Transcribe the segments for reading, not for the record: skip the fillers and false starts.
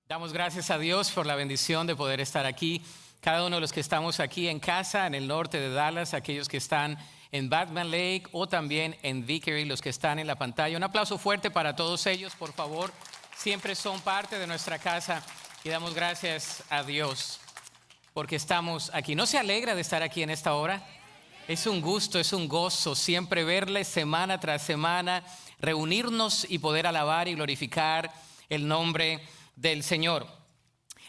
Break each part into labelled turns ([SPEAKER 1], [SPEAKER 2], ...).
[SPEAKER 1] Damos gracias a Dios por la bendición de poder estar aquí. Cada uno de los que estamos aquí en casa, en el norte de Dallas, aquellos que están en Batman Lake o también en Vickery, los que están en la pantalla. Un aplauso fuerte para todos ellos, por favor. Siempre son parte de nuestra casa y damos gracias a Dios porque estamos aquí. ¿No se alegra de estar aquí en esta hora? Es un gusto, es un gozo siempre verles semana tras semana, reunirnos y poder alabar y glorificar el nombre del Señor.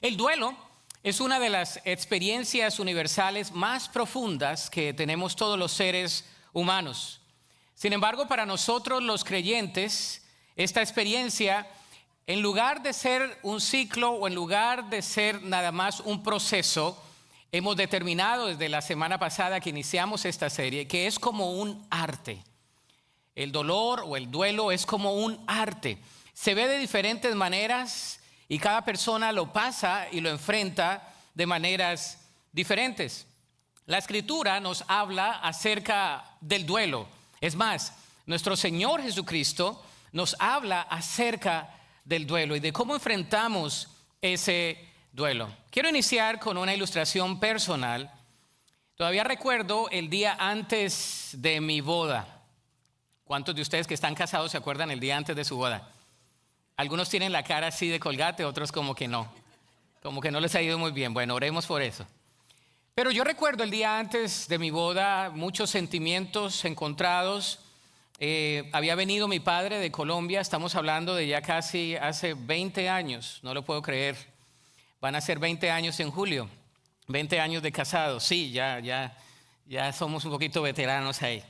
[SPEAKER 1] El duelo es una de las experiencias universales más profundas que tenemos todos los seres humanos. Sin embargo, para nosotros los creyentes, esta experiencia, en lugar de ser un ciclo o en lugar de ser nada más un proceso, hemos determinado desde la semana pasada que iniciamos esta serie que es como un arte. El dolor o el duelo es como un arte. Se ve de diferentes maneras y cada persona lo pasa y lo enfrenta de maneras diferentes. La Escritura nos habla acerca del duelo. Es más, nuestro Señor Jesucristo nos habla acerca del duelo y de cómo enfrentamos ese duelo. Quiero iniciar con una ilustración personal. Todavía recuerdo el día antes de mi boda. ¿Cuántos de ustedes que están casados se acuerdan el día antes de su boda? Algunos tienen la cara así de colgate, otros como que no les ha ido muy bien. Bueno, oremos por eso. Pero yo recuerdo el día antes de mi boda, muchos sentimientos encontrados. Había venido mi padre de Colombia, estamos hablando de ya casi hace 20 años, no lo puedo creer. Van a ser 20 años en julio, 20 años de casados. Sí, ya somos un poquito veteranos ahí.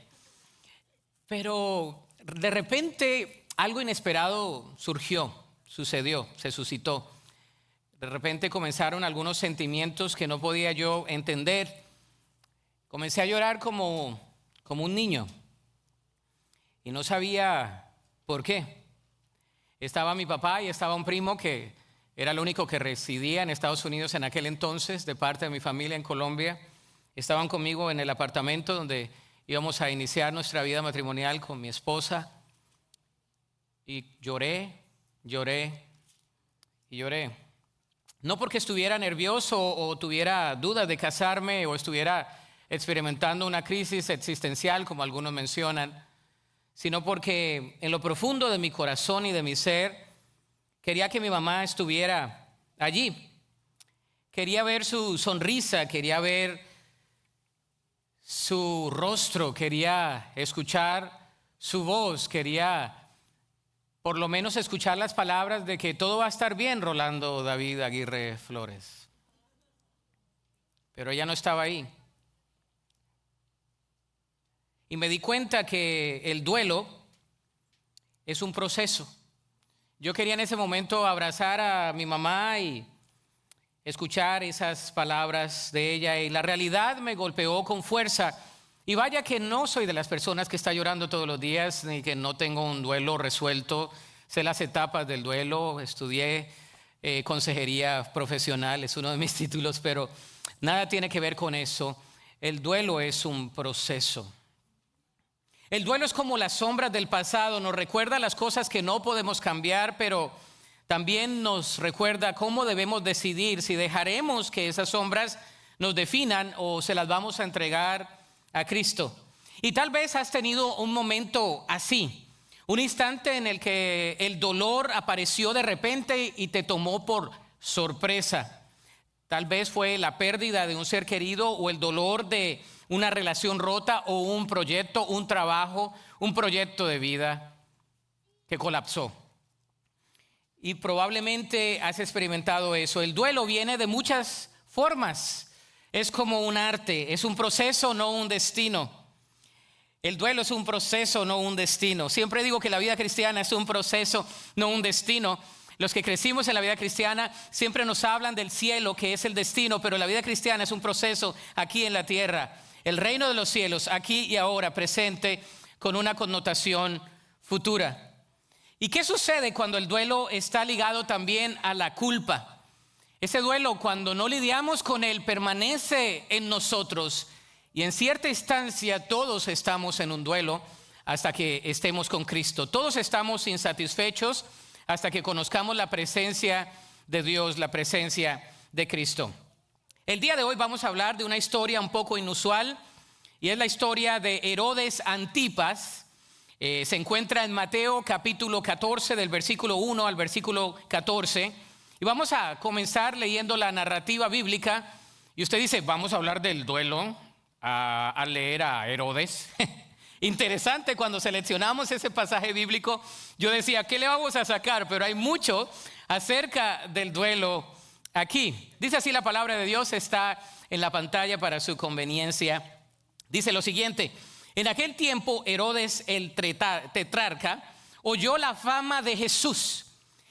[SPEAKER 1] Pero de repente algo inesperado sucedió, se suscitó. De repente comenzaron algunos sentimientos que no podía yo entender. Comencé a llorar como un niño y no sabía por qué. Estaba mi papá y estaba un primo que era el único que residía en Estados Unidos en aquel entonces, de parte de mi familia en Colombia. Estaban conmigo en el apartamento donde íbamos a iniciar nuestra vida matrimonial con mi esposa. Y lloré. No porque estuviera nervioso o tuviera dudas de casarme o estuviera experimentando una crisis existencial como algunos mencionan, sino porque en lo profundo de mi corazón y de mi ser quería que mi mamá estuviera allí. Quería ver su sonrisa, quería ver su rostro, quería escuchar su voz, quería por lo menos escuchar las palabras de que todo va a estar bien, Rolando David Aguirre Flores. Pero ella no estaba ahí. Y me di cuenta que el duelo es un proceso. Yo quería en ese momento abrazar a mi mamá y escuchar esas palabras de ella, y la realidad me golpeó con fuerza. Y vaya que no soy de las personas que está llorando todos los días, ni que no tengo un duelo resuelto. Sé las etapas del duelo, estudié consejería profesional, es uno de mis títulos, pero nada tiene que ver con eso. El duelo es un proceso. El duelo es como las sombras del pasado, nos recuerda las cosas que no podemos cambiar, pero también nos recuerda cómo debemos decidir si dejaremos que esas sombras nos definan o se las vamos a entregar a Cristo. Y tal vez has tenido un momento así, un instante en el que el dolor apareció de repente y te tomó por sorpresa. Tal vez fue la pérdida de un ser querido o el dolor de una relación rota o un proyecto, un trabajo, un proyecto de vida que colapsó. Y probablemente has experimentado eso. El duelo viene de muchas formas. Es como un arte, es un proceso, no un destino. El duelo es un proceso, no un destino. Siempre digo que la vida cristiana es un proceso, no un destino. Los que crecimos en la vida cristiana siempre nos hablan del cielo, que es el destino, pero la vida cristiana es un proceso aquí en la tierra. El reino de los cielos, aquí y ahora, presente, con una connotación futura. ¿Y qué sucede cuando el duelo está ligado también a la culpa? Ese duelo, cuando no lidiamos con él, permanece en nosotros. Y en cierta instancia todos estamos en un duelo hasta que estemos con Cristo. Todos estamos insatisfechos hasta que conozcamos la presencia de Dios, la presencia de Cristo. El día de hoy vamos a hablar de una historia un poco inusual y es la historia de Herodes Antipas. Se encuentra en Mateo capítulo 14 del versículo 1 al versículo 14 y vamos a comenzar leyendo la narrativa bíblica. Y usted dice, vamos a hablar del duelo a leer a Herodes. Interesante, cuando seleccionamos ese pasaje bíblico, yo decía, ¿qué le vamos a sacar? Pero hay mucho acerca del duelo aquí. Dice así la palabra de Dios, está en la pantalla para su conveniencia. Dice lo siguiente: en aquel tiempo Herodes el tetrarca oyó la fama de Jesús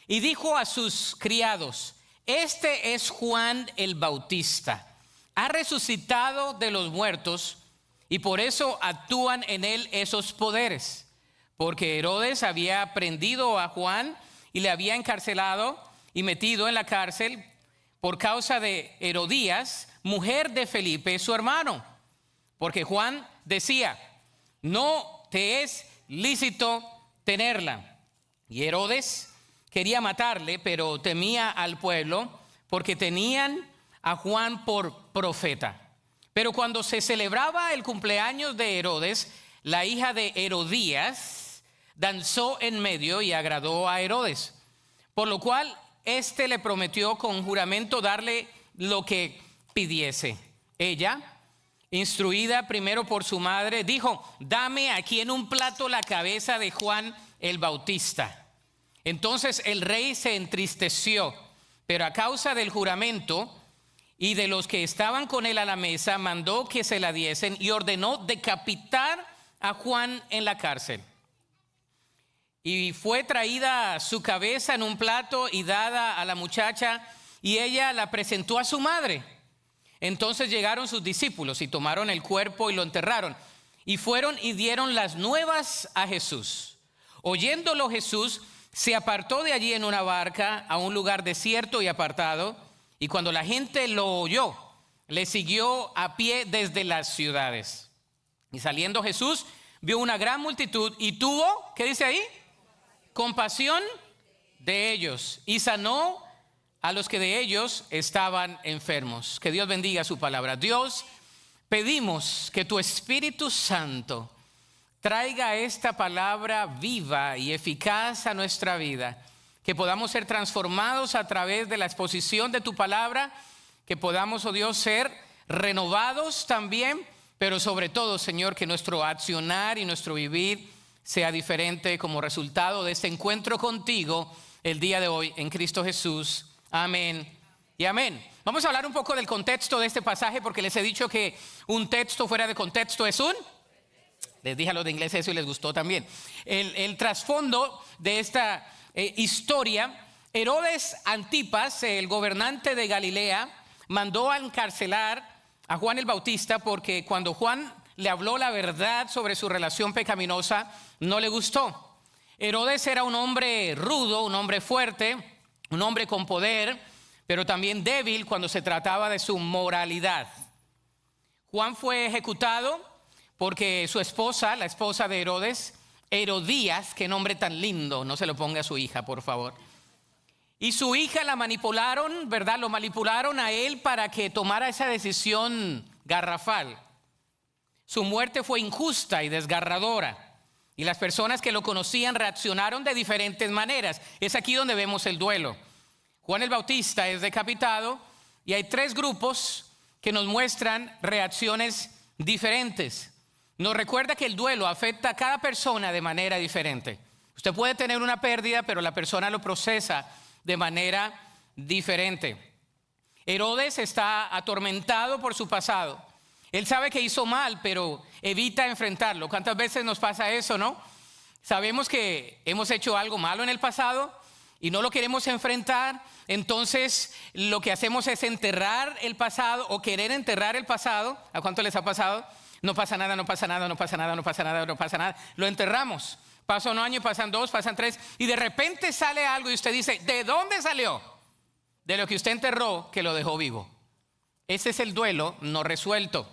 [SPEAKER 1] y dijo a sus criados, este es Juan el Bautista, ha resucitado de los muertos y por eso actúan en él esos poderes. Porque Herodes había prendido a Juan y le había encarcelado y metido en la cárcel por causa de Herodías, mujer de Felipe, su hermano. Porque Juan decía, no te es lícito tenerla. Y Herodes quería matarle, pero temía al pueblo porque tenían a Juan por profeta. Pero cuando se celebraba el cumpleaños de Herodes, la hija de Herodías danzó en medio y agradó a Herodes, por lo cual éste le prometió con juramento darle lo que pidiese. Ella, instruida primero por su madre, dijo, dame aquí en un plato la cabeza de Juan el Bautista. Entonces el rey se entristeció, pero a causa del juramento y de los que estaban con él a la mesa, mandó que se la diesen y ordenó decapitar a Juan en la cárcel. Y fue traída su cabeza en un plato y dada a la muchacha, y ella la presentó a su madre. Entonces llegaron sus discípulos y tomaron el cuerpo y lo enterraron. Y fueron y dieron las nuevas a Jesús. Oyéndolo Jesús, se apartó de allí en una barca a un lugar desierto y apartado. Y cuando la gente lo oyó, le siguió a pie desde las ciudades. Y saliendo Jesús, vio una gran multitud y tuvo, ¿qué dice ahí? Compasión de ellos y sanó a los que de ellos estaban enfermos. Que Dios bendiga su palabra. Dios, pedimos que tu Espíritu Santo traiga esta palabra viva y eficaz a nuestra vida. Que podamos ser transformados a través de la exposición de tu palabra, que podamos, oh Dios, ser renovados también, pero sobre todo, Señor, que nuestro accionar y nuestro vivir sea diferente como resultado de este encuentro contigo el día de hoy en Cristo Jesús. Amén y amén. Vamos a hablar un poco del contexto de este pasaje porque les he dicho que un texto fuera de contexto es un... Les dije a los de inglés eso y les gustó también. El trasfondo de esta historia, Herodes Antipas, el gobernante de Galilea, mandó a encarcelar a Juan el Bautista porque cuando Juan le habló la verdad sobre su relación pecaminosa, no le gustó. Herodes era un hombre rudo, un hombre fuerte, un hombre con poder, pero también débil cuando se trataba de su moralidad. Juan fue ejecutado porque su esposa, la esposa de Herodes, Herodías, qué nombre tan lindo, no se lo ponga a su hija, por favor. Y su hija la manipularon, ¿verdad? Lo manipularon a él para que tomara esa decisión garrafal. Su muerte fue injusta y desgarradora. Y las personas que lo conocían reaccionaron de diferentes maneras. Es aquí donde vemos el duelo. Juan el Bautista es decapitado y hay tres grupos que nos muestran reacciones diferentes. Nos recuerda que el duelo afecta a cada persona de manera diferente. Usted puede tener una pérdida, pero la persona lo procesa de manera diferente. Herodes está atormentado por su pasado. Él sabe que hizo mal, pero evita enfrentarlo. ¿Cuántas veces nos pasa eso, no? Sabemos que hemos hecho algo malo en el pasado y no lo queremos enfrentar. Entonces lo que hacemos es enterrar el pasado o querer enterrar el pasado. ¿A cuánto les ha pasado? No pasa nada, no pasa nada, no pasa nada, no pasa nada, no pasa nada. Lo enterramos. Pasa un año, pasan dos, pasan tres y de repente sale algo y usted dice, ¿de dónde salió? De lo que usted enterró que lo dejó vivo. Ese es el duelo no resuelto.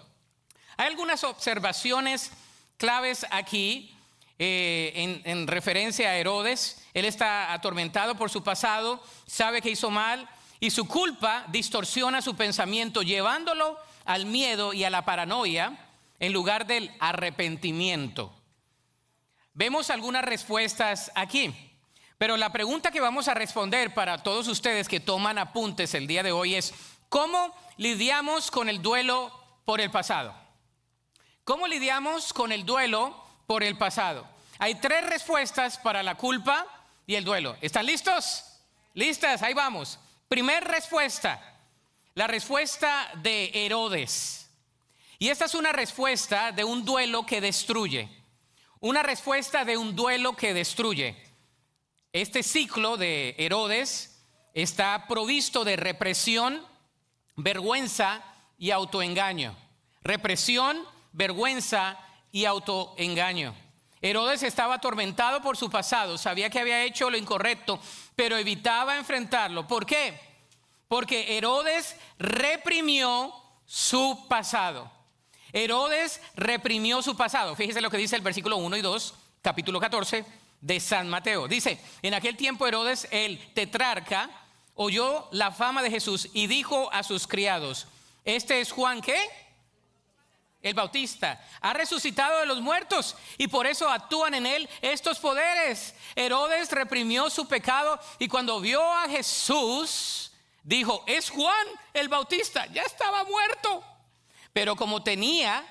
[SPEAKER 1] Hay algunas observaciones claves aquí en referencia a Herodes. Él está atormentado por su pasado, sabe que hizo mal y su culpa distorsiona su pensamiento, llevándolo al miedo y a la paranoia en lugar del arrepentimiento. Vemos algunas respuestas aquí, pero la pregunta que vamos a responder para todos ustedes que toman apuntes el día de hoy es: ¿cómo lidiamos con el duelo por el pasado? ¿Cómo lidiamos con el duelo por el pasado? Hay 3 respuestas para la culpa y el duelo. ¿Están listos? ¿Listas? Ahí vamos. Primer respuesta, la respuesta de Herodes. Y esta es una respuesta de un duelo que destruye. Una respuesta de un duelo que destruye. Este ciclo de Herodes está provisto de represión, vergüenza y autoengaño. Represión, vergüenza y autoengaño. Herodes estaba atormentado por su pasado, sabía que había hecho lo incorrecto, pero evitaba enfrentarlo. ¿Por qué? Porque Herodes reprimió su pasado. Herodes reprimió su pasado. Fíjese lo que dice el versículo 1 y 2, capítulo 14 de San Mateo. Dice: en aquel tiempo Herodes el tetrarca oyó la fama de Jesús y dijo a sus criados: este es Juan, ¿qué? El Bautista. Ha resucitado de los muertos y por eso actúan en él estos poderes. Herodes reprimió su pecado y cuando vio a Jesús dijo: es Juan el Bautista, ya estaba muerto. Pero como tenía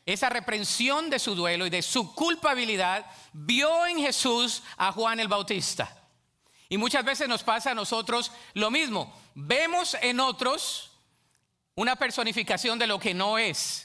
[SPEAKER 1] esa reprensión de su duelo y de su culpabilidad, vio en Jesús a Juan el Bautista. Y muchas veces nos pasa a nosotros lo mismo. Vemos en otros una personificación de lo que no es.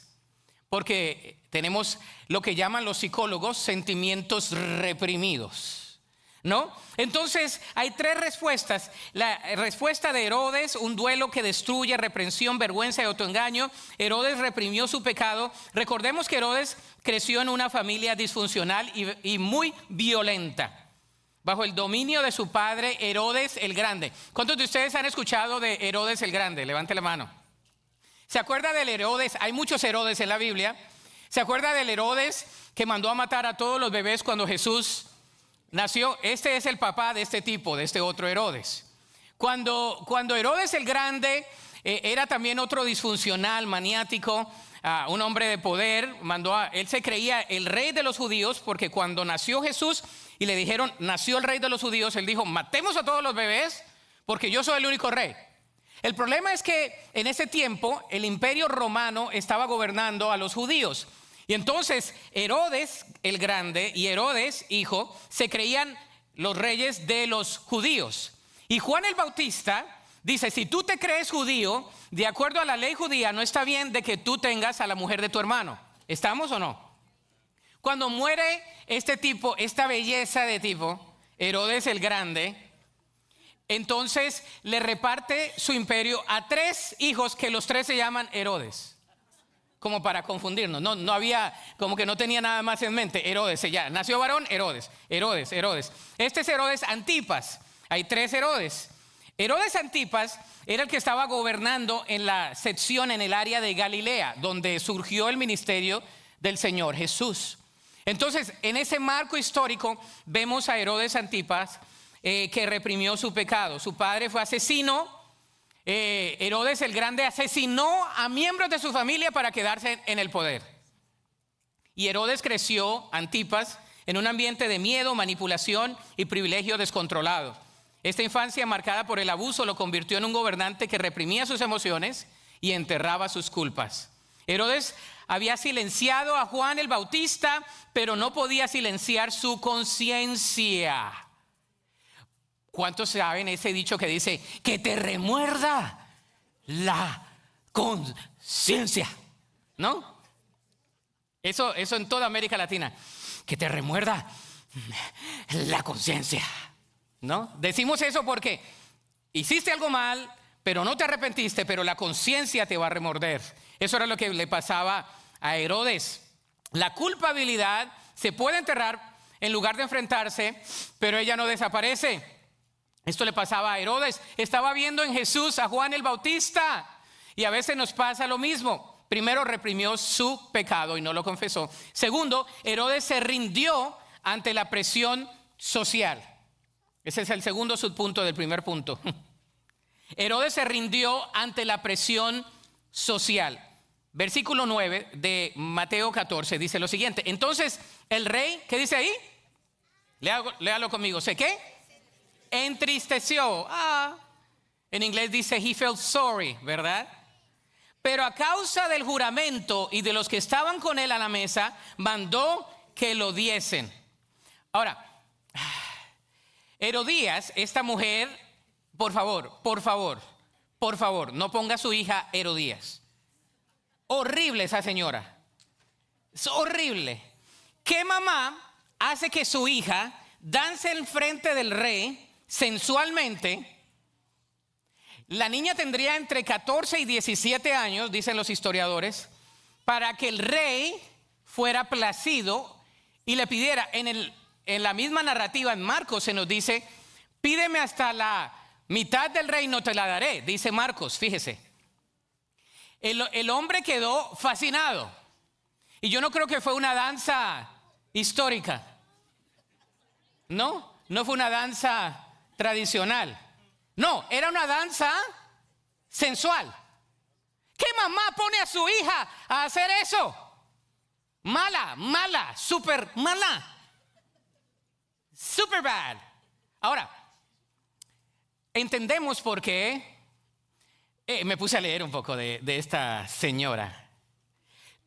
[SPEAKER 1] Porque tenemos lo que llaman los psicólogos sentimientos reprimidos, ¿no? Entonces hay 3 respuestas. La respuesta de Herodes: un duelo que destruye, reprensión, vergüenza y autoengaño. Herodes reprimió su pecado. Recordemos que Herodes creció en una familia disfuncional y muy violenta, bajo el dominio de su padre Herodes el Grande. ¿Cuántos de ustedes han escuchado de Herodes el Grande? Levante la mano. ¿Se acuerda del Herodes? Hay muchos Herodes en la Biblia. ¿Se acuerda del Herodes que mandó a matar a todos los bebés cuando Jesús nació? Este es el papá de este tipo, de este otro Herodes. Cuando Herodes el Grande era también otro disfuncional, maniático, un hombre de poder, él se creía el rey de los judíos, porque cuando nació Jesús y le dijeron: nació el rey de los judíos, él dijo: matemos a todos los bebés porque yo soy el único rey. El problema es que en ese tiempo el imperio romano estaba gobernando a los judíos. Y entonces Herodes el Grande y Herodes hijo se creían los reyes de los judíos. Y Juan el Bautista dice: si tú te crees judío, de acuerdo a la ley judía, no está bien de que tú tengas a la mujer de tu hermano. ¿Estamos o no? Cuando muere este tipo, esta belleza de tipo, Herodes el Grande, entonces le reparte su imperio a 3 hijos que los 3 se llaman Herodes. Como para confundirnos, no había, como que no tenía nada más en mente. Herodes, ya nació varón, Herodes. Este es Herodes Antipas. Hay 3 Herodes. Herodes Antipas era el que estaba gobernando en la sección, en el área de Galilea, donde surgió el ministerio del Señor Jesús. Entonces, en ese marco histórico vemos a Herodes Antipas, que reprimió su pecado. Su padre fue asesino. Herodes el Grande asesinó a miembros de su familia para quedarse en el poder. Y Herodes creció, Antipas, en un ambiente de miedo, manipulación y privilegio descontrolado. Esta infancia marcada por el abuso lo convirtió en un gobernante que reprimía sus emociones y enterraba sus culpas. Herodes había silenciado a Juan el Bautista, pero no podía silenciar su conciencia. ¿Cuántos saben ese dicho que dice: que te remuerda la conciencia? ¿No? Eso en toda América Latina. Que te remuerda la conciencia. ¿No? Decimos eso porque hiciste algo mal, pero no te arrepentiste, pero la conciencia te va a remorder. Eso era lo que le pasaba a Herodes. La culpabilidad se puede enterrar en lugar de enfrentarse, pero ella no desaparece. Esto le pasaba a Herodes. Estaba viendo en Jesús a Juan el Bautista. Y a veces nos pasa lo mismo. Primero, reprimió su pecado y no lo confesó. Segundo, Herodes se rindió ante la presión social. Ese es el segundo subpunto del primer punto. Herodes se rindió ante la presión social. Versículo 9 de Mateo 14 dice lo siguiente. Entonces el rey, ¿qué dice ahí? Léalo conmigo. ¿Sé qué? Entristeció. En inglés dice he felt sorry, ¿verdad? Pero a causa del juramento y de los que estaban con él a la mesa, mandó que lo diesen. Ahora, Herodías, esta mujer, por favor, no ponga a su hija Herodías. Horrible esa señora. Es horrible. ¿Qué mamá hace que su hija dance en frente del rey sensualmente? La niña tendría entre 14 y 17 años, dicen los historiadores, para que el rey fuera placido y le pidiera. En la misma narrativa en Marcos se nos dice, pídeme hasta la mitad del reino, te la daré, dice Marcos, fíjese. El hombre quedó fascinado. Y yo no creo que fue una danza histórica. No fue una danza tradicional. No, era una danza sensual. ¿Qué mamá pone a su hija a hacer eso? Mala, súper mala. Super bad. Ahora, entendemos por qué. Me puse a leer un poco de esta señora.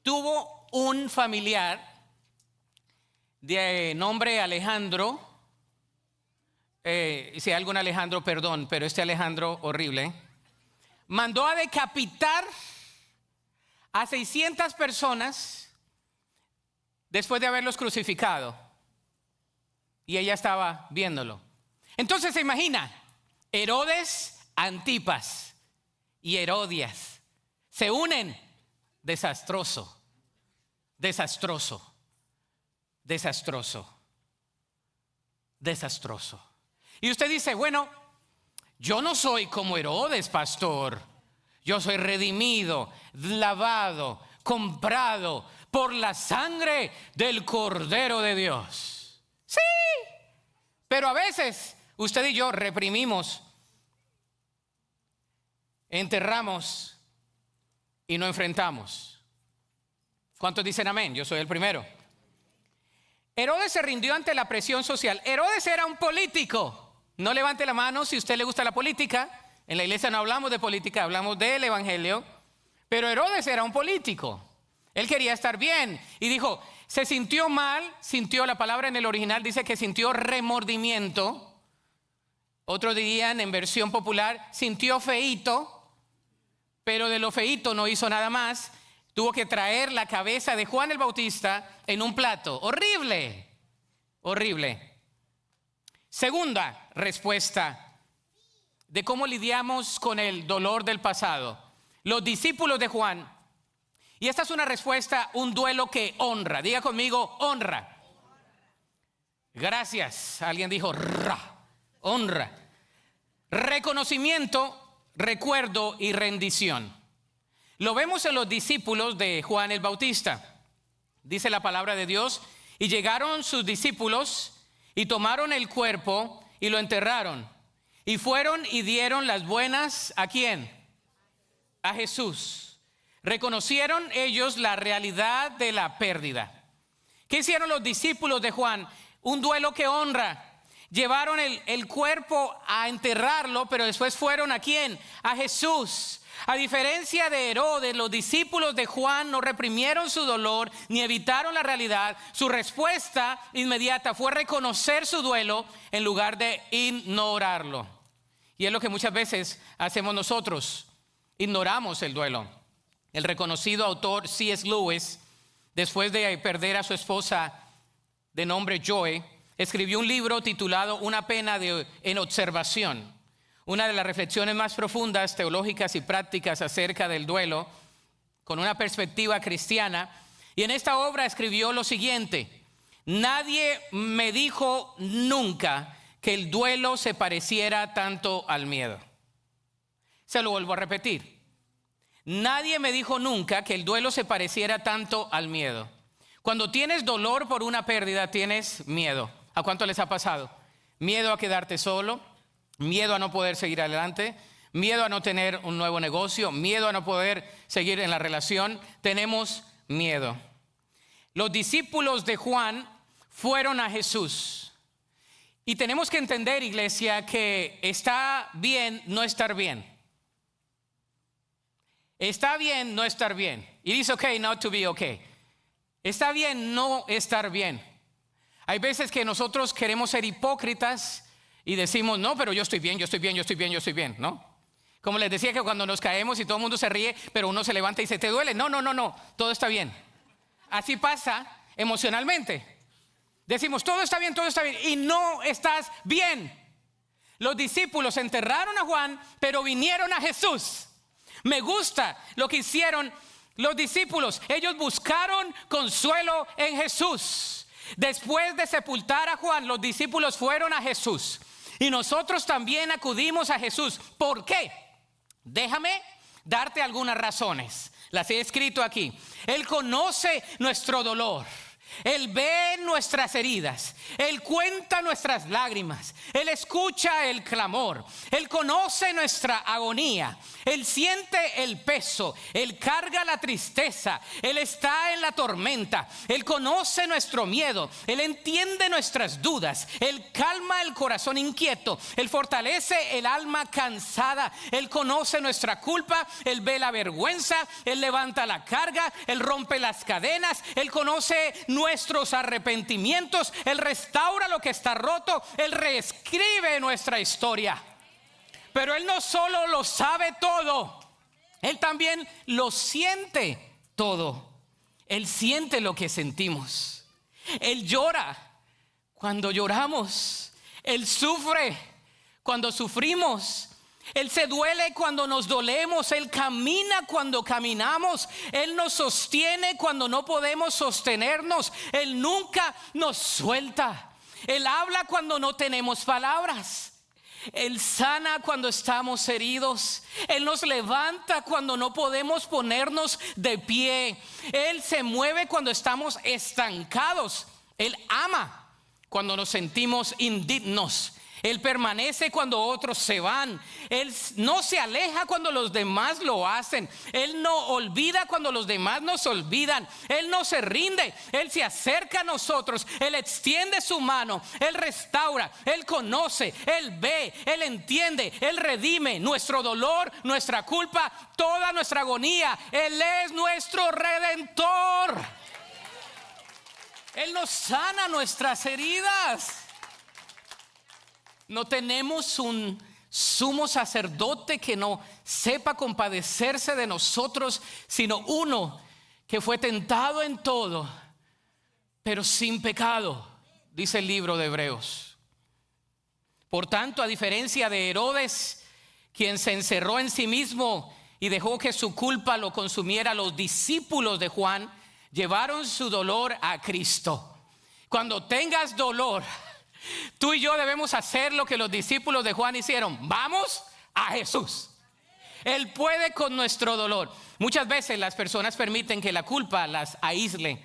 [SPEAKER 1] Tuvo un familiar de nombre Alejandro. Si hay algún Alejandro, perdón, pero este Alejandro horrible. Mandó a decapitar a 600 personas después de haberlos crucificado. Y ella estaba viéndolo. Entonces se imagina, Herodes, Antipas y Herodías se unen. Desastroso. Y usted dice, bueno, yo no soy como Herodes, pastor. Yo soy redimido, lavado, comprado por la sangre del Cordero de Dios. Sí, pero a veces usted y yo reprimimos, enterramos y no enfrentamos. ¿Cuántos dicen amén? Yo soy el primero. Herodes se rindió ante la presión social. Herodes era un político. No levante la mano si a usted le gusta la política. En la iglesia no hablamos de política, hablamos del evangelio. Pero Herodes era un político. Él quería estar bien y dijo, se sintió mal, la palabra en el original dice que sintió remordimiento. Otros dirían en versión popular, sintió feíto. Pero de lo feíto no hizo nada más. Tuvo que traer la cabeza de Juan el Bautista en un plato. Horrible. Segunda respuesta de cómo lidiamos con el dolor del pasado. Los discípulos de Juan. Y esta es una respuesta, un duelo que honra. Diga conmigo, honra. Gracias. Alguien dijo, honra. Reconocimiento, recuerdo y rendición. Lo vemos en los discípulos de Juan el Bautista. Dice la palabra de Dios, y llegaron sus discípulos y tomaron el cuerpo y lo enterraron. Y fueron y dieron las buenas, ¿a quién? A Jesús. Reconocieron ellos la realidad de la pérdida. ¿Qué hicieron los discípulos de Juan? Un duelo que honra. Llevaron el cuerpo a enterrarlo, pero después fueron ¿a quién? A Jesús. A diferencia de Herodes, los discípulos de Juan no reprimieron su dolor ni evitaron la realidad. Su respuesta inmediata fue reconocer su duelo en lugar de ignorarlo. Y es lo que muchas veces hacemos nosotros. Ignoramos el duelo. El reconocido autor C.S. Lewis, después de perder a su esposa de nombre Joy, escribió un libro titulado Una pena en observación. Una de las reflexiones más profundas, teológicas y prácticas acerca del duelo, con una perspectiva cristiana. Y en esta obra escribió lo siguiente: nadie me dijo nunca que el duelo se pareciera tanto al miedo. Se lo vuelvo a repetir. Nadie me dijo nunca que el duelo se pareciera tanto al miedo. Cuando tienes dolor por una pérdida, tienes miedo. ¿A cuánto les ha pasado? Miedo a quedarte solo, miedo a no poder seguir adelante, miedo a no tener un nuevo negocio, miedo a no poder seguir en la relación. Tenemos miedo. Los discípulos de Juan fueron a Jesús. Y tenemos que entender, iglesia, que está bien no estar bien. Está bien no estar bien. It is okay not to be okay. Está bien no estar bien. Hay veces que nosotros queremos ser hipócritas y decimos, no, pero yo estoy bien, ¿no? Como les decía, que cuando nos caemos y todo el mundo se ríe, pero uno se levanta y dice, ¿te duele? No, todo está bien. Así pasa emocionalmente. Decimos, todo está bien, y no estás bien. Los discípulos enterraron a Juan, pero vinieron a Jesús. Me gusta lo que hicieron los discípulos. Ellos buscaron consuelo en Jesús. Después de sepultar a Juan, los discípulos fueron a Jesús. Y nosotros también acudimos a Jesús. ¿Por qué? Déjame darte algunas razones. Las he escrito aquí. Él conoce nuestro dolor. Él ve nuestras heridas. Él cuenta nuestras lágrimas. Él escucha el clamor. Él conoce nuestra agonía. Él siente el peso. Él carga la tristeza. Él está en la tormenta. Él conoce nuestro miedo. Él entiende nuestras dudas. Él calma el corazón inquieto. Él fortalece el alma cansada. Él conoce nuestra culpa. Él ve la vergüenza. Él levanta la carga. Él rompe las cadenas. Él conoce nuestros arrepentimientos. Él restaura lo que está roto. Él reescribe nuestra historia. Pero Él no solo lo sabe todo, Él también lo siente todo. Él siente lo que sentimos. Él llora cuando lloramos. Él sufre cuando sufrimos. Él se duele cuando nos dolemos. Él camina cuando caminamos. Él nos sostiene cuando no podemos sostenernos. Él nunca nos suelta. Él habla cuando no tenemos palabras. Él sana cuando estamos heridos. Él nos levanta cuando no podemos ponernos de pie. Él se mueve cuando estamos estancados. Él ama cuando nos sentimos indignos. Él permanece cuando otros se van. Él no se aleja cuando los demás lo hacen. Él no olvida cuando los demás nos olvidan. Él no se rinde. Él se acerca a nosotros. Él extiende su mano. Él restaura. Él conoce. Él ve. Él entiende. Él redime nuestro dolor, nuestra culpa, toda nuestra agonía. Él es nuestro redentor. Él nos sana nuestras heridas. No tenemos un sumo sacerdote que no sepa compadecerse de nosotros, sino uno que fue tentado en todo, pero sin pecado, dice el libro de Hebreos. Por tanto, a diferencia de Herodes, quien se encerró en sí mismo y dejó que su culpa lo consumiera, los discípulos de Juan llevaron su dolor a Cristo. Cuando tengas dolor, tú y yo debemos hacer lo que los discípulos de Juan hicieron. Vamos a Jesús. Él puede con nuestro dolor. Muchas veces las personas permiten que la culpa las aísle,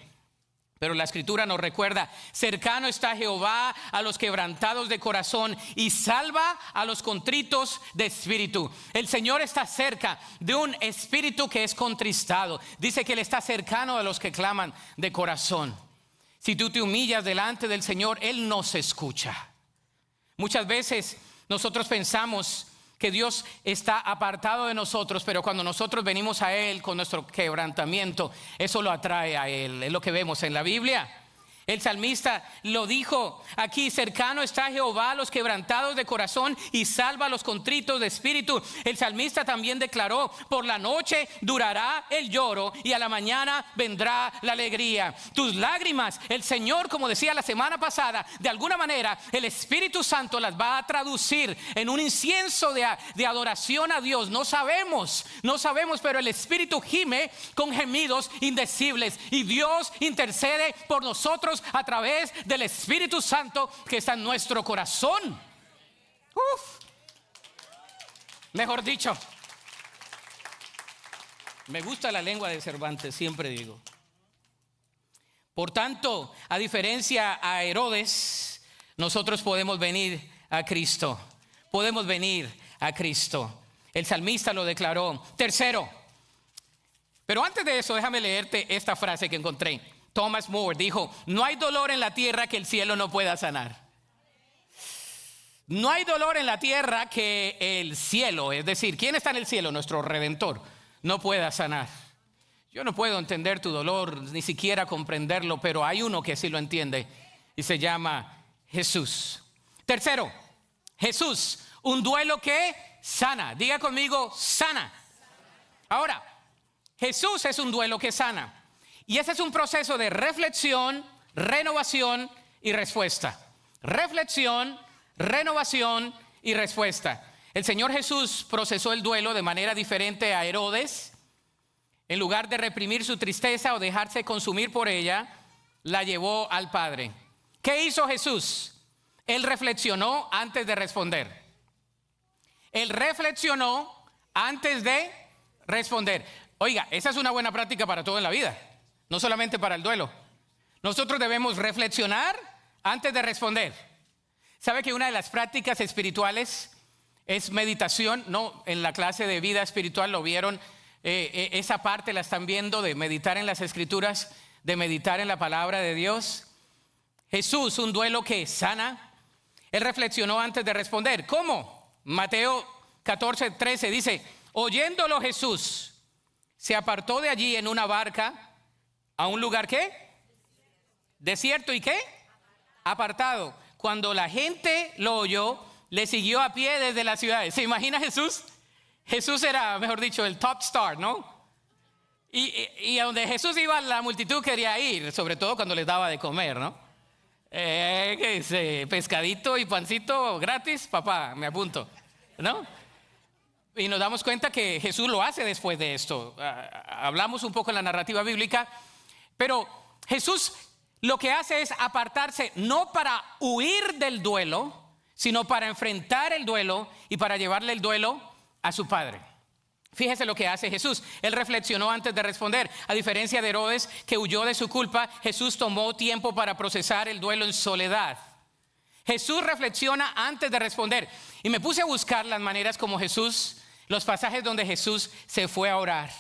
[SPEAKER 1] pero la escritura nos recuerda: cercano está Jehová a los quebrantados de corazón y salva a los contritos de espíritu. El Señor está cerca de un espíritu que es contristado. Dice que Él está cercano a los que claman de corazón. Si tú te humillas delante del Señor, Él nos escucha. Muchas veces nosotros pensamos que Dios está apartado de nosotros, pero cuando nosotros venimos a Él con nuestro quebrantamiento, eso lo atrae a Él. Es lo que vemos en la Biblia. El salmista lo dijo aquí: cercano está Jehová a los quebrantados de corazón y salva a los contritos de espíritu. El salmista también declaró: por la noche durará el lloro y a la mañana vendrá la alegría. Tus lágrimas, el Señor, como decía la semana pasada, de alguna manera el Espíritu Santo las va a traducir en un incienso de adoración a Dios. No sabemos, pero el Espíritu gime con gemidos indecibles y Dios intercede por nosotros a través del Espíritu Santo que está en nuestro corazón. Mejor dicho, me gusta la lengua de Cervantes, siempre digo. Por tanto, a diferencia a Herodes, nosotros podemos venir a Cristo. Podemos venir a Cristo. El salmista lo declaró. Tercero, pero antes de eso, déjame leerte esta frase que encontré. Thomas More dijo: no hay dolor en la tierra que el cielo no pueda sanar. No hay dolor en la tierra que el cielo, es decir, ¿quién está en el cielo? Nuestro Redentor, no pueda sanar. Yo no puedo entender tu dolor, ni siquiera comprenderlo, pero hay uno que sí lo entiende y se llama Jesús. Tercero, Jesús, un duelo que sana. Diga conmigo, sana. Ahora, Jesús es un duelo que sana. Y ese es un proceso de reflexión, renovación y respuesta. Reflexión, renovación y respuesta. El Señor Jesús procesó el duelo de manera diferente a Herodes. En lugar de reprimir su tristeza o dejarse consumir por ella, la llevó al Padre. ¿Qué hizo Jesús? Él reflexionó antes de responder. Él reflexionó antes de responder. Oiga, esa es una buena práctica para todo en la vida, no solamente para el duelo. Nosotros debemos reflexionar antes de responder. ¿Sabe que una de las prácticas espirituales es meditación? No, en la clase de vida espiritual lo vieron. Esa parte la están viendo, de meditar en las escrituras, de meditar en la palabra de Dios. Jesús, un duelo que sana. Él reflexionó antes de responder. ¿Cómo? Mateo 14:13 dice: oyéndolo Jesús, se apartó de allí en una barca a un lugar ¿qué? Desierto. ¿Y qué? Apartado. Cuando la gente lo oyó, le siguió a pie desde las ciudades. ¿Se imagina Jesús? Jesús era, mejor dicho, el top star, ¿no? Y a donde Jesús iba, la multitud quería ir, sobre todo cuando les daba de comer, ¿no? ¿Qué dice? Pescadito y pancito gratis, papá, me apunto, ¿no? Y nos damos cuenta que Jesús lo hace después de esto. Hablamos un poco en la narrativa bíblica, pero Jesús lo que hace es apartarse, no para huir del duelo, sino para enfrentar el duelo y para llevarle el duelo a su Padre. Fíjese lo que hace Jesús. Él reflexionó antes de responder. A diferencia de Herodes, que huyó de su culpa, Jesús tomó tiempo para procesar el duelo en soledad. Jesús reflexiona antes de responder. Y me puse a buscar las maneras como Jesús, los pasajes donde Jesús se fue a orar.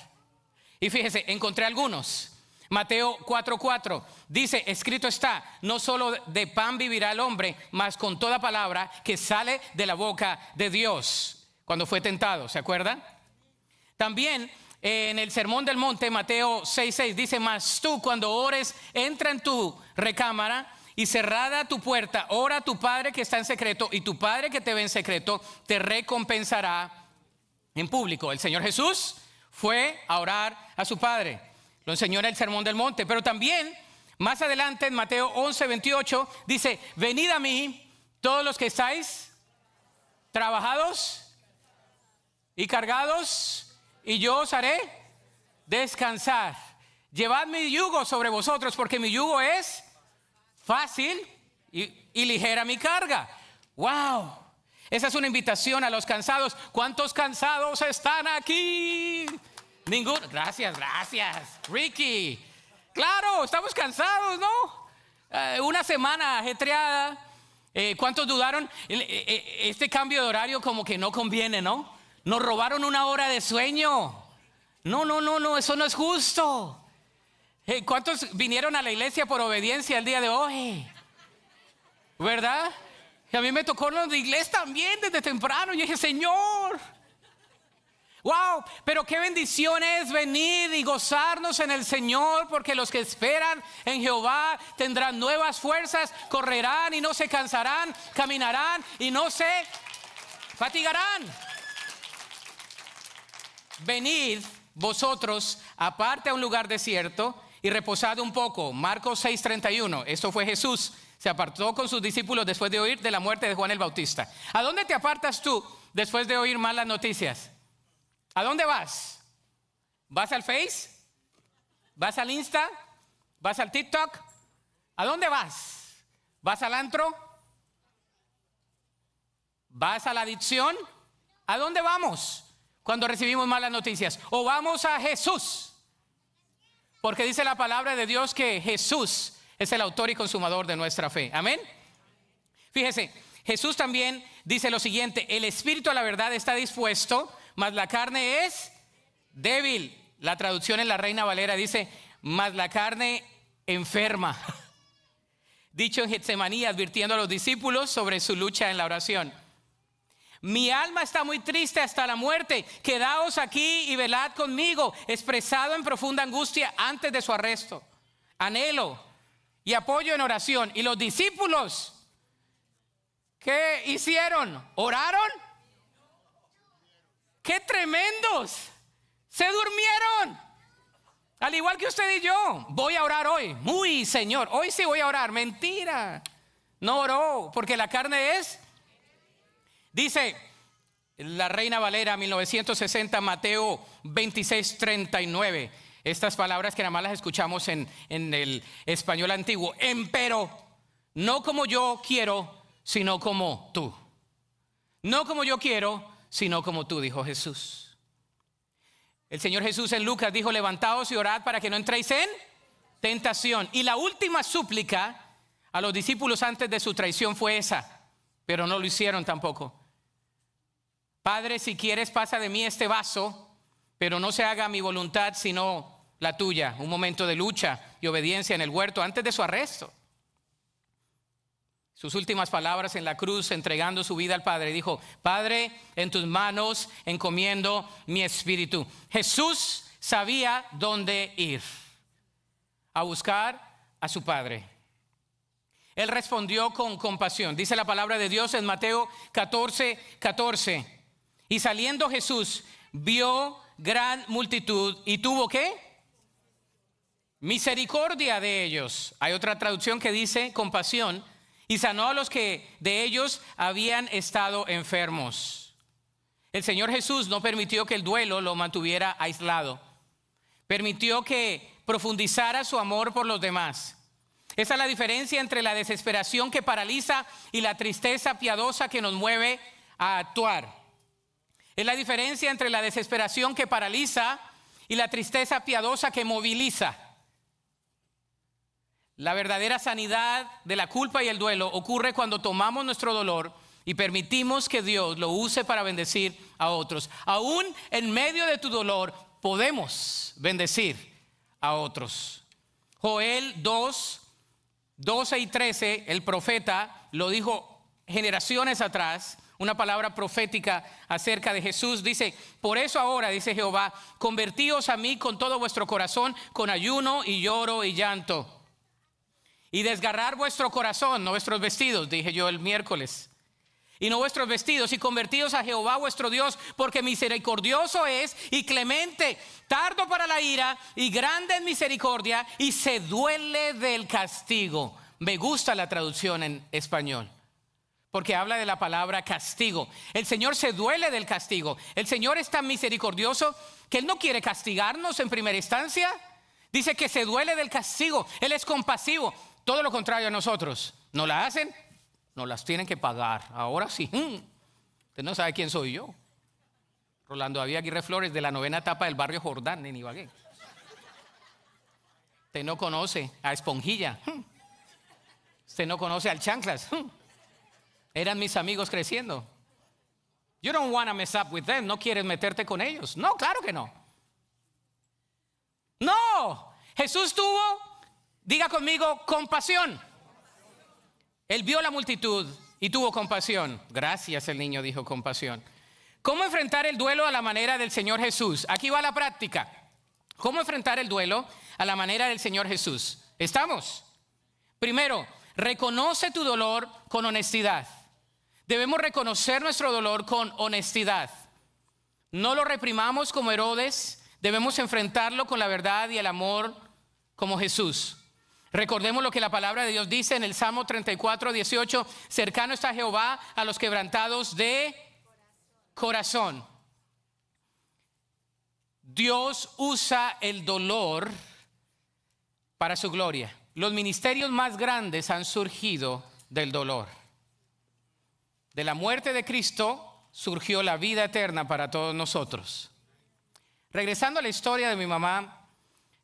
[SPEAKER 1] Y fíjese, encontré algunos. Mateo 4:4 dice: escrito está, no solo de pan vivirá el hombre, mas con toda palabra que sale de la boca de Dios. Cuando fue tentado, ¿se acuerdan? También en el Sermón del Monte, Mateo 6:6 dice: mas tú cuando ores, entra en tu recámara y cerrada tu puerta, ora a tu Padre que está en secreto, y tu Padre que te ve en secreto te recompensará en público. El Señor Jesús fue a orar a su Padre. Lo enseñó en el Sermón del Monte. Pero también más adelante en Mateo 11:28 dice: venid a mí todos los que estáis trabajados y cargados, y yo os haré descansar. Llevad mi yugo sobre vosotros, porque mi yugo es fácil y ligera mi carga. ¡Wow! Esa es una invitación a los cansados. ¿Cuántos cansados están aquí? Ninguno. Gracias, Ricky. Claro, estamos cansados, ¿no? Una semana ajetreada. ¿Cuántos dudaron? Este cambio de horario como que no conviene, ¿no? Nos robaron una hora de sueño. No, eso no es justo. ¿Cuántos vinieron a la iglesia por obediencia el día de hoy? ¿Verdad? Y a mí me tocó los de inglés también desde temprano. Yo dije: Señor, wow, pero qué bendición es venir y gozarnos en el Señor, porque los que esperan en Jehová tendrán nuevas fuerzas, correrán y no se cansarán, caminarán y no se fatigarán. Venid vosotros aparte a un lugar desierto y reposad un poco. Marcos 6:31. Esto fue Jesús. Se apartó con sus discípulos después de oír de la muerte de Juan el Bautista. ¿A dónde te apartas tú después de oír malas noticias? ¿A dónde vas? ¿Vas al Face? ¿Vas al Insta? ¿Vas al TikTok? ¿A dónde vas? ¿Vas al antro? ¿Vas a la adicción? ¿A dónde vamos cuando recibimos malas noticias? ¿O vamos a Jesús? Porque dice la palabra de Dios que Jesús es el autor y consumador de nuestra fe. Amén. Fíjese, Jesús también dice lo siguiente: el espíritu a la verdad está dispuesto, mas la carne es débil. La traducción en la Reina Valera dice, mas la carne enferma. Dicho en Getsemaní, advirtiendo a los discípulos sobre su lucha en la oración. Mi alma está muy triste hasta la muerte. Quedaos aquí y velad conmigo. Expresado en profunda angustia antes de su arresto. Anhelo y apoyo en oración. Y los discípulos, ¿qué hicieron? ¿Oraron? ¡Qué tremendos! Se durmieron. Al igual que usted y yo. Voy a orar hoy. Muy Señor, hoy sí voy a orar. Mentira. No oró porque la carne es. Dice la Reina Valera 1960, Mateo 26:39. Estas palabras que nada más las escuchamos en el español antiguo. Empero, no como yo quiero, sino como tú. No como yo quiero, sino como tú, dijo Jesús. El Señor Jesús en Lucas dijo, levantaos y orad para que no entréis en tentación. Y la última súplica a los discípulos antes de su traición fue esa, pero no lo hicieron tampoco. Padre, si quieres, pasa de mí este vaso, pero no se haga mi voluntad sino la tuya. Un momento de lucha y obediencia en el huerto antes de su arresto. Sus últimas palabras en la cruz, entregando su vida al Padre, dijo, Padre, en tus manos encomiendo mi espíritu. Jesús sabía dónde ir, a buscar a su Padre. Él respondió con compasión. Dice la palabra de Dios en Mateo 14:14. Y saliendo Jesús, vio gran multitud y tuvo ¿qué? Misericordia de ellos. Hay otra traducción que dice compasión. Y sanó a los que de ellos habían estado enfermos. El Señor Jesús no permitió que el duelo lo mantuviera aislado. Permitió que profundizara su amor por los demás. Esa es la diferencia entre la desesperación que paraliza y la tristeza piadosa que nos mueve a actuar. Es la diferencia entre la desesperación que paraliza y la tristeza piadosa que moviliza. La verdadera sanidad de la culpa y el duelo ocurre cuando tomamos nuestro dolor y permitimos que Dios lo use para bendecir a otros. Aún en medio de tu dolor podemos bendecir a otros. Joel 2:12 y 13, el profeta lo dijo generaciones atrás, una palabra profética acerca de Jesús. Dice, por eso ahora, dice Jehová, convertíos a mí con todo vuestro corazón, con ayuno y lloro y llanto. Y desgarrar vuestro corazón, no vuestros vestidos, dije yo el miércoles. Y no vuestros vestidos, y convertíos a Jehová vuestro Dios, porque misericordioso es y clemente, tardo para la ira y grande en misericordia, y se duele del castigo. Me gusta la traducción en español, porque habla de la palabra castigo. El Señor se duele del castigo. El Señor es tan misericordioso que Él no quiere castigarnos en primera instancia. Dice que se duele del castigo. Él es compasivo. Todo lo contrario a nosotros. ¿No la hacen? No las tienen que pagar. Ahora sí. Usted no sabe quién soy yo. Rolando David Aguirre Flores, de la 9ª etapa del barrio Jordán en Ibagué. Usted no conoce a Esponjilla. Usted no conoce al Chanclas. Eran mis amigos creciendo. You don't want to mess up with them. No quieres meterte con ellos. No, claro que no. No. Jesús tuvo, diga conmigo, compasión. Él vio la multitud y tuvo compasión. Gracias, el niño dijo compasión. ¿Cómo enfrentar el duelo a la manera del Señor Jesús? Aquí va la práctica. ¿Cómo enfrentar el duelo a la manera del Señor Jesús? ¿Estamos? Primero, reconoce tu dolor con honestidad. Debemos reconocer nuestro dolor con honestidad. No lo reprimamos como Herodes. Debemos enfrentarlo con la verdad y el amor como Jesús. Recordemos lo que la palabra de Dios dice en el Salmo 34:18. Cercano está Jehová a los quebrantados de corazón. Dios usa el dolor para su gloria. Los ministerios más grandes han surgido del dolor. De la muerte de Cristo surgió la vida eterna para todos nosotros. Regresando a la historia de mi mamá,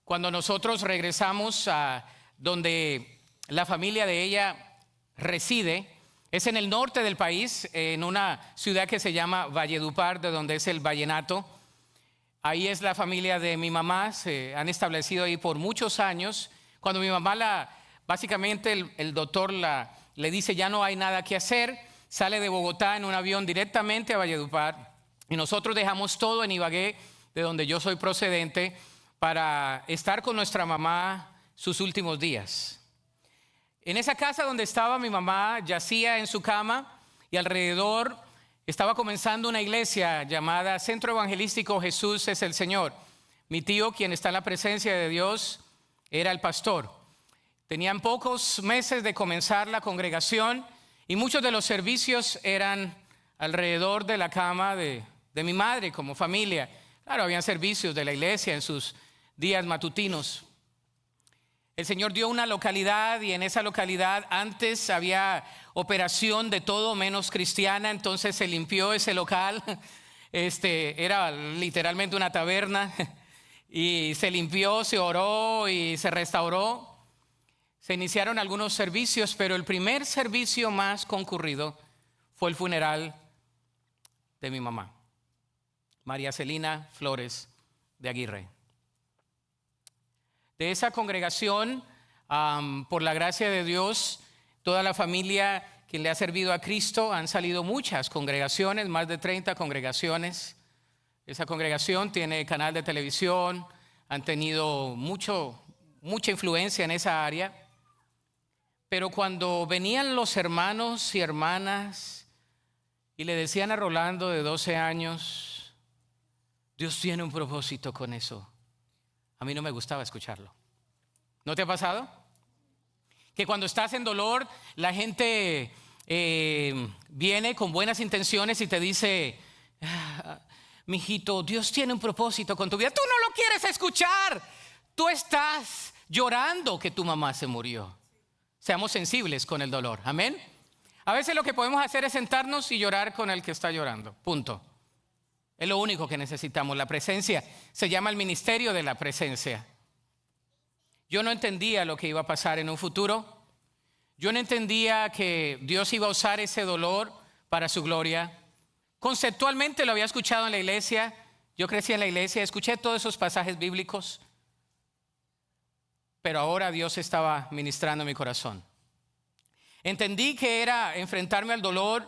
[SPEAKER 1] cuando nosotros regresamos a donde la familia de ella reside, Es en el norte del país, en una ciudad que se llama Valledupar, de donde es el vallenato. Ahí es la familia de mi mamá, se han establecido ahí por muchos años. Cuando mi mamá, básicamente el doctor le dice ya no hay nada que hacer, sale de Bogotá en un avión directamente a Valledupar y nosotros dejamos todo en Ibagué, de donde yo soy procedente, para estar con nuestra mamá sus últimos días. En esa casa donde estaba mi mamá yacía en su cama y alrededor estaba comenzando una iglesia llamada Centro Evangelístico Jesús es el Señor. Mi tío, quien está en la presencia de Dios, era el pastor. Tenían pocos meses de comenzar la congregación y muchos de los servicios eran alrededor de la cama de mi madre como familia. Claro, habían servicios de la iglesia en sus días matutinos. El Señor dio una localidad y en esa localidad antes había operación de todo menos cristiana, entonces se limpió ese local, era literalmente una taberna y se limpió, se oró y se restauró. Se iniciaron algunos servicios, pero el primer servicio más concurrido fue el funeral de mi mamá, María Celina Flores de Aguirre. De esa congregación, por la gracia de Dios, toda la familia que le ha servido a Cristo, han salido muchas congregaciones, más de 30 congregaciones. Esa congregación tiene canal de televisión, han tenido mucha influencia en esa área. Pero cuando venían los hermanos y hermanas y le decían a Rolando de 12 años, Dios tiene un propósito con eso, a mí no me gustaba escucharlo. ¿No te ha pasado? Que cuando estás en dolor, la gente viene con buenas intenciones y te dice, mijito, Dios tiene un propósito con tu vida. Tú no lo quieres escuchar. Tú estás llorando que tu mamá se murió. Seamos sensibles con el dolor. Amén. A veces lo que podemos hacer es sentarnos y llorar con el que está llorando. Punto. Es lo único que necesitamos. La presencia se llama el ministerio de la presencia. Yo no entendía lo que iba a pasar en un futuro. Yo no entendía que Dios iba a usar ese dolor para su gloria. Conceptualmente lo había escuchado en la iglesia. Yo crecí en la iglesia, escuché todos esos pasajes bíblicos. Pero ahora Dios estaba ministrando mi corazón. Entendí que era enfrentarme al dolor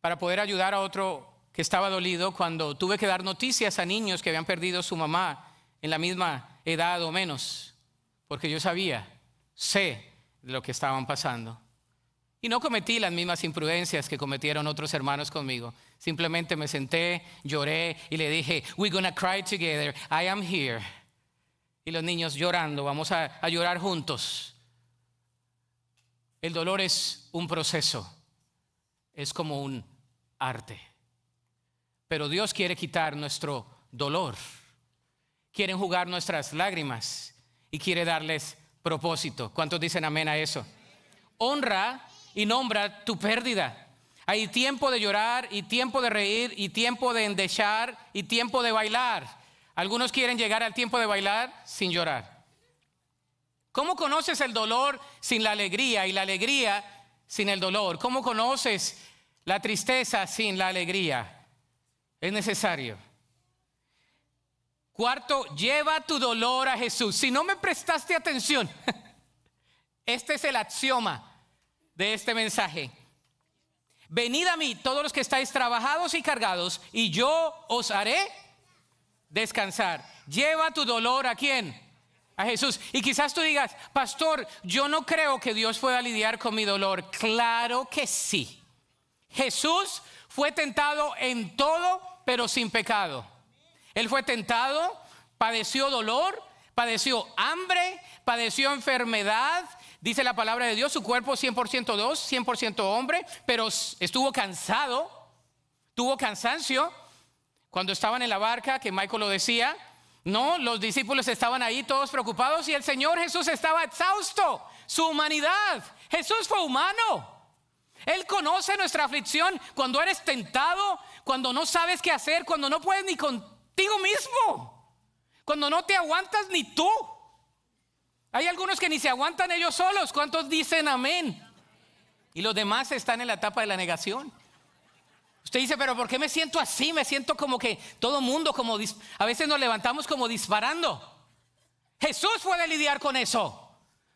[SPEAKER 1] para poder ayudar a otro que estaba dolido cuando tuve que dar noticias a niños que habían perdido su mamá en la misma edad o menos, porque yo sé de lo que estaban pasando. Y no cometí las mismas imprudencias que cometieron otros hermanos conmigo. Simplemente me senté, lloré y le dije, we're gonna cry together, I am here. Y los niños llorando, vamos a llorar juntos. El dolor es un proceso, es como un arte. Pero Dios quiere quitar nuestro dolor, quiere enjugar nuestras lágrimas y quiere darles propósito. ¿Cuántos dicen amén a eso? Honra y nombra tu pérdida. Hay tiempo de llorar y tiempo de reír y tiempo de endechar y tiempo de bailar. Algunos quieren llegar al tiempo de bailar sin llorar. ¿Cómo conoces el dolor sin la alegría y la alegría sin el dolor? ¿Cómo conoces la tristeza sin la alegría? Es necesario. Cuarto, lleva tu dolor a Jesús. Si no me prestaste atención, este es el axioma de este mensaje. Venid a mí todos los que estáis trabajados y cargados, y yo os haré descansar. Lleva tu dolor ¿a quién? A Jesús. Y quizás tú digas, pastor, yo no creo que Dios pueda lidiar con mi dolor. Claro que sí. Jesús fue tentado en todo, pero sin pecado. Él fue tentado, padeció dolor, padeció hambre, padeció enfermedad. Dice la palabra de Dios, su cuerpo 100% Dios, 100% hombre, pero estuvo cansado, tuvo cansancio. Cuando estaban en la barca, que Michael lo decía, no, los discípulos estaban ahí todos preocupados y el Señor Jesús estaba exhausto, su humanidad. Jesús fue humano. Él conoce nuestra aflicción cuando eres tentado, cuando no sabes qué hacer, cuando no puedes ni contigo mismo, cuando no te aguantas ni tú. Hay algunos que ni se aguantan ellos solos. ¿Cuántos dicen amén? Y los demás están en la etapa de la negación. Usted dice, pero ¿por qué me siento así? Me siento como que todo mundo, a veces nos levantamos como disparando. Jesús puede lidiar con eso.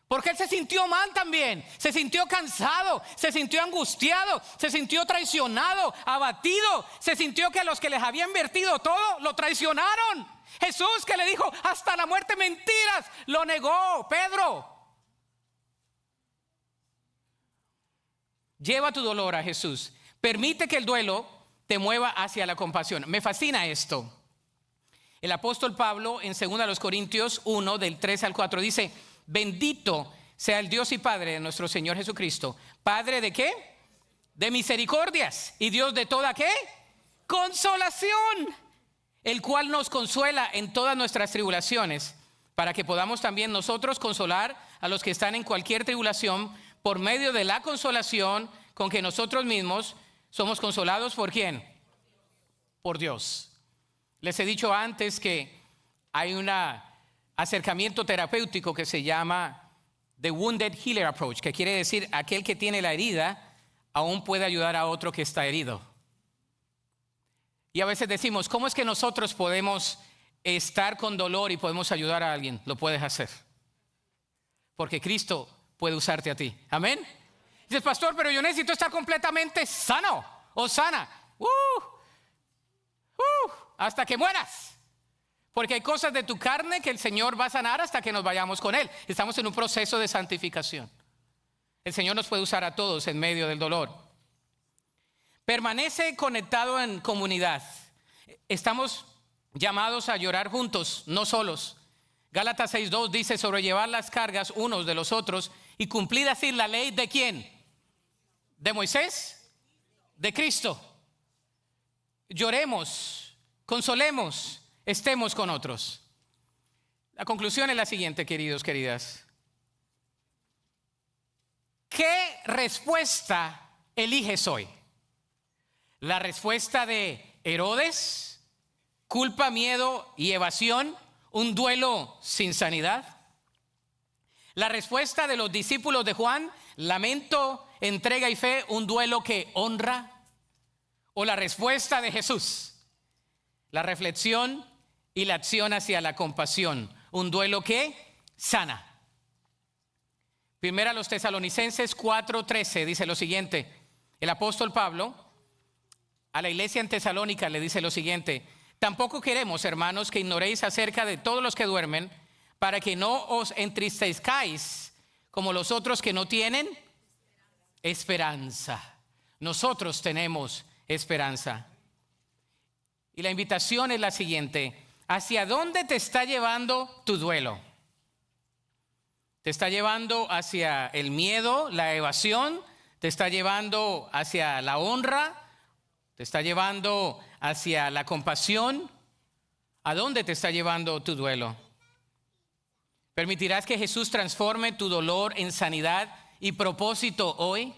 [SPEAKER 1] Porque Él se sintió mal también. Se sintió cansado, se sintió angustiado, se sintió traicionado, abatido. Se sintió que a los que les había invertido todo, lo traicionaron. Jesús que le dijo, hasta la muerte mentiras, lo negó. Pedro, lleva tu dolor a Jesús. Permite que el duelo te mueva hacia la compasión. Me fascina esto. El apóstol Pablo en 2 Corintios 1 del 3 al 4 dice: bendito sea el Dios y Padre de nuestro Señor Jesucristo. ¿Padre de qué? De misericordias. ¿Y Dios de toda qué? Consolación. El cual nos consuela en todas nuestras tribulaciones, para que podamos también nosotros consolar a los que están en cualquier tribulación por medio de la consolación con que nosotros mismos somos consolados. ¿Por quién? Por Dios. Les he dicho antes que hay un acercamiento terapéutico que se llama The Wounded Healer Approach, que quiere decir aquel que tiene la herida aún puede ayudar a otro que está herido. Y a veces decimos, ¿cómo es que nosotros podemos estar con dolor y podemos ayudar a alguien? Lo puedes hacer, porque Cristo puede usarte a ti. Amén. Dices, pastor, pero yo necesito estar completamente sano o sana hasta que mueras. Porque hay cosas de tu carne que el Señor va a sanar hasta que nos vayamos con Él. Estamos en un proceso de santificación. El Señor nos puede usar a todos en medio del dolor. Permanece conectado en comunidad. Estamos llamados a llorar juntos, no solos. Gálatas 6:2 dice: sobrellevar las cargas unos de los otros y cumplir así la ley ¿de quién? ¿De Moisés? De Cristo. Lloremos, consolemos, estemos con otros. La conclusión es la siguiente, queridos, queridas. ¿Qué respuesta eliges hoy? ¿La respuesta de Herodes? ¿Culpa, miedo y evasión? ¿Un duelo sin sanidad? ¿La respuesta de los discípulos de Juan? ¿Lamento, entrega y fe? ¿Un duelo que honra? ¿O la respuesta de Jesús? La reflexión y la acción hacia la compasión. Un duelo que sana. Primera a los Tesalonicenses 4:13 dice lo siguiente. El apóstol Pablo a la iglesia en Tesalónica le dice lo siguiente: tampoco queremos, hermanos, que ignoréis acerca de todos los que duermen, para que no os entristezcáis como los otros que no tienen esperanza. Nosotros tenemos esperanza. Y la invitación es la siguiente: ¿hacia dónde te está llevando tu duelo? ¿Te está llevando hacia el miedo, la evasión? ¿Te está llevando hacia la honra? ¿Te está llevando hacia la compasión? ¿A dónde te está llevando tu duelo? ¿Permitirás que Jesús transforme tu dolor en sanidad y propósito hoy?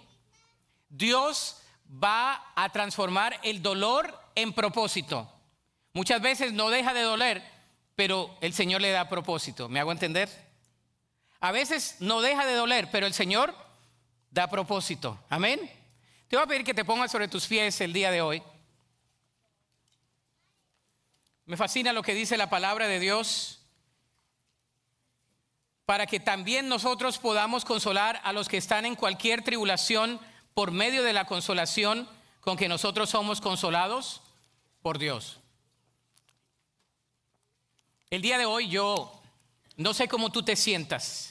[SPEAKER 1] Dios va a transformar el dolor en propósito. Muchas veces no deja de doler, pero el Señor le da propósito. ¿Me hago entender? A veces no deja de doler, pero el Señor da propósito. Amén. Te voy a pedir que te pongas sobre tus pies el día de hoy. Me fascina lo que dice la palabra de Dios, para que también nosotros podamos consolar a los que están en cualquier tribulación por medio de la consolación con que nosotros somos consolados por Dios. El día de hoy yo no sé cómo tú te sientas.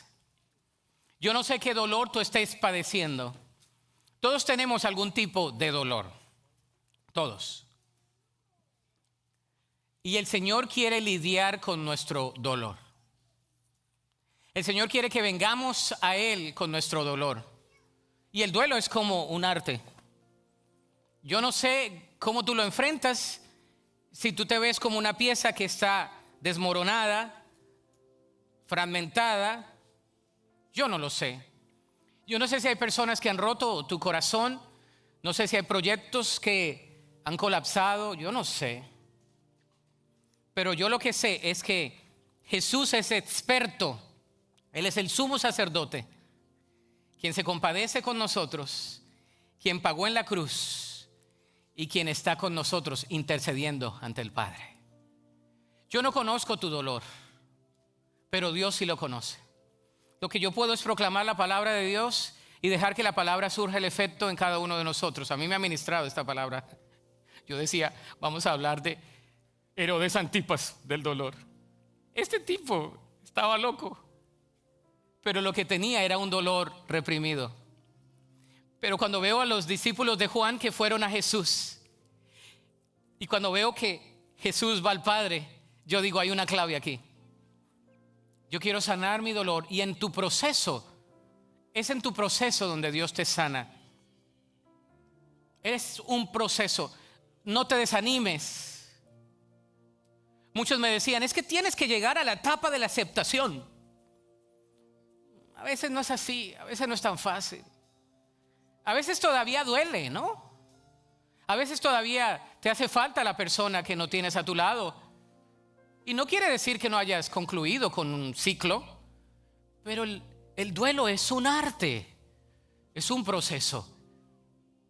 [SPEAKER 1] Yo no sé qué dolor tú estés padeciendo. Todos tenemos algún tipo de dolor. Todos. Y el Señor quiere lidiar con nuestro dolor. El Señor quiere que vengamos a Él con nuestro dolor. Y el duelo es como un arte. Yo no sé cómo tú lo enfrentas. Si tú te ves como una pieza que está desmoronada, fragmentada, yo no lo sé. Yo no sé si hay personas que han roto tu corazón. No sé si hay proyectos que han colapsado. Yo no sé. Pero yo lo que sé es que Jesús es experto. Él es el sumo sacerdote quien se compadece con nosotros, quien pagó en la cruz y quien está con nosotros intercediendo ante el Padre. Yo no conozco tu dolor, pero Dios sí lo conoce. Lo que yo puedo es proclamar la palabra de Dios y dejar que la palabra surja el efecto en cada uno de nosotros. A mí me ha ministrado esta palabra. Yo decía, vamos a hablar de Herodes Antipas, del dolor. Este tipo estaba loco, pero lo que tenía era un dolor reprimido. Pero cuando veo a los discípulos de Juan que fueron a Jesús, y cuando veo que Jesús va al Padre, yo digo, hay una clave aquí. Yo quiero sanar mi dolor, y en tu proceso, es en tu proceso donde Dios te sana. Es un proceso. No te desanimes. Muchos me decían, es que tienes que llegar a la etapa de la aceptación. A veces no es así, a veces no es tan fácil. A veces todavía duele, ¿no? A veces todavía te hace falta la persona que no tienes a tu lado. Y no quiere decir que no hayas concluido con un ciclo, pero el duelo es un arte, es un proceso.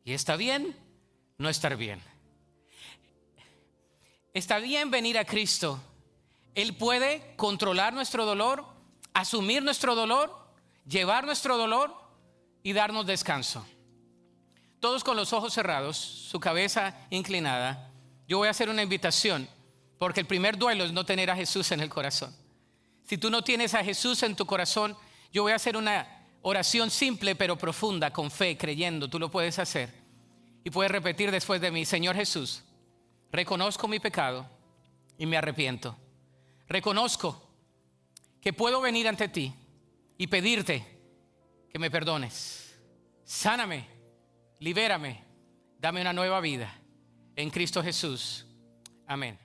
[SPEAKER 1] Y está bien no estar bien. Está bien venir a Cristo. Él puede controlar nuestro dolor, asumir nuestro dolor, llevar nuestro dolor y darnos descanso. Todos con los ojos cerrados, su cabeza inclinada. Yo voy a hacer una invitación, porque el primer duelo es no tener a Jesús en el corazón. Si tú no tienes a Jesús en tu corazón, yo voy a hacer una oración simple pero profunda, con fe, creyendo. Tú lo puedes hacer y puedes repetir después de mí: Señor Jesús, reconozco mi pecado y me arrepiento. Reconozco que puedo venir ante ti y pedirte que me perdones. Sáname, libérame, dame una nueva vida en Cristo Jesús. Amén.